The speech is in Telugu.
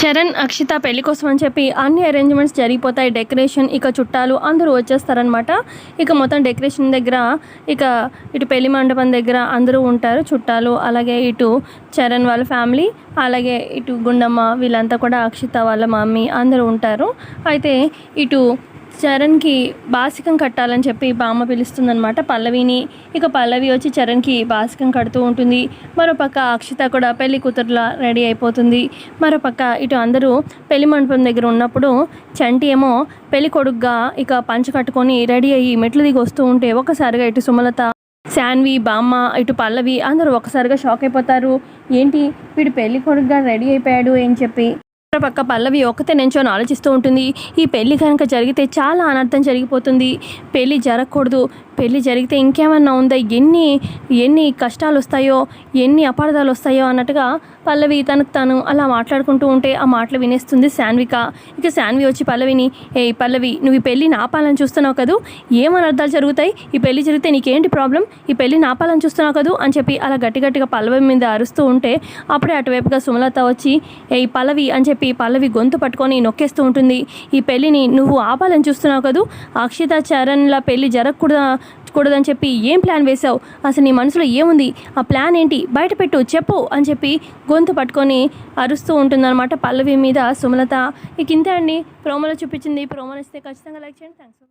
చరణ్, అక్షిత పెళ్లి కోసం అని చెప్పి అన్ని అరేంజ్మెంట్స్ జరిగిపోతాయి. డెకరేషన్, ఇక చుట్టాలు అందరూ వచ్చేస్తారనమాట. ఇక మొత్తం డెకరేషన్ దగ్గర ఇటు పెళ్లి మండపం దగ్గర అందరూ ఉంటారు చుట్టాలు. అలాగే ఇటు చరణ్ వాళ్ళ ఫ్యామిలీ, అలాగే ఇటు గుండమ్మ వీళ్ళంతా కూడా అక్షిత వాళ్ళ మమ్మీ అందరూ ఉంటారు. అయితే ఇటు చరణ్కి బాసికం కట్టాలని చెప్పి బామ్మ పిలుస్తుందనమాట పల్లవిని. ఇక పల్లవి వచ్చి చరణ్కి బాసికం కడుతూ ఉంటుంది. మరోపక్క అక్షిత కూడా పెళ్లి కూతురులా రెడీ అయిపోతుంది. మరోపక్క ఇటు అందరూ పెళ్లి మండపం దగ్గర ఉన్నప్పుడు చంటి ఏమో పెళ్లి కొడుకుగా ఇక పంచ కట్టుకొని రెడీ అయ్యి మెట్లు దిగి వస్తూ ఉంటే ఒక్కసారిగా ఇటు సుమలత, శాన్వి, బామ్మ, ఇటు పల్లవి అందరూ ఒక్కసారిగా షాక్ అయిపోతారు. ఏంటి వీడు పెళ్లి కొడుకుగా రెడీ అయిపోయాడు అని చెప్పి. పక్క పల్లవి ఒక్కతే నించొని ఆలోచిస్తూ ఉంటుంది. ఈ పెళ్ళి కనుక జరిగితే చాలా అనర్థం జరిగిపోతుంది. పెళ్ళి జరగకూడదు. పెళ్ళి జరిగితే ఇంకేమన్నా ఉందా, ఎన్ని కష్టాలు వస్తాయో, ఎన్ని అపార్థాలు వస్తాయో అన్నట్టుగా పల్లవి తనకు తాను అలా మాట్లాడుకుంటూ ఉంటే ఆ మాటలు వినేస్తుంది శాన్విక. ఇక శాన్వి వచ్చి పల్లవిని, పల్లవి, నువ్వు ఈ పెళ్ళిని ఆపాలని చూస్తున్నావు కదూ, ఏమని అర్థాలు జరుగుతాయి, ఈ పెళ్ళి జరిగితే నీకేంటి ప్రాబ్లం, ఈ పెళ్ళిని ఆపాలని చూస్తున్నావు కదూ అని చెప్పి అలా గట్టిగా పల్లవి మీద అరుస్తూ ఉంటే అప్పుడే అటువైపుగా సుమలత వచ్చి పల్లవి అని చెప్పి పల్లవి గొంతు పట్టుకొని నొక్కేస్తూ ఉంటుంది. ఈ పెళ్ళిని నువ్వు ఆపాలని చూస్తున్నావు కదూ, అక్షిత చరణ్ల పెళ్ళి జరగకూడదని చెప్పి ఏం ప్లాన్ వేశావు, అసలు నీ మనసులో ఏముంది, ఆ ప్లాన్ ఏంటి, బయటపెట్టు, చెప్పు అని చెప్పి గొంతు పట్టుకొని అరుస్తూ ఉంటుందన్నమాట పల్లవి మీద సుమలత. ఇంతే అండి ప్రోమోలో చూపించింది. ప్రోమోని ఇస్తే ఖచ్చితంగా లైక్ చేయండి. థ్యాంక్స్.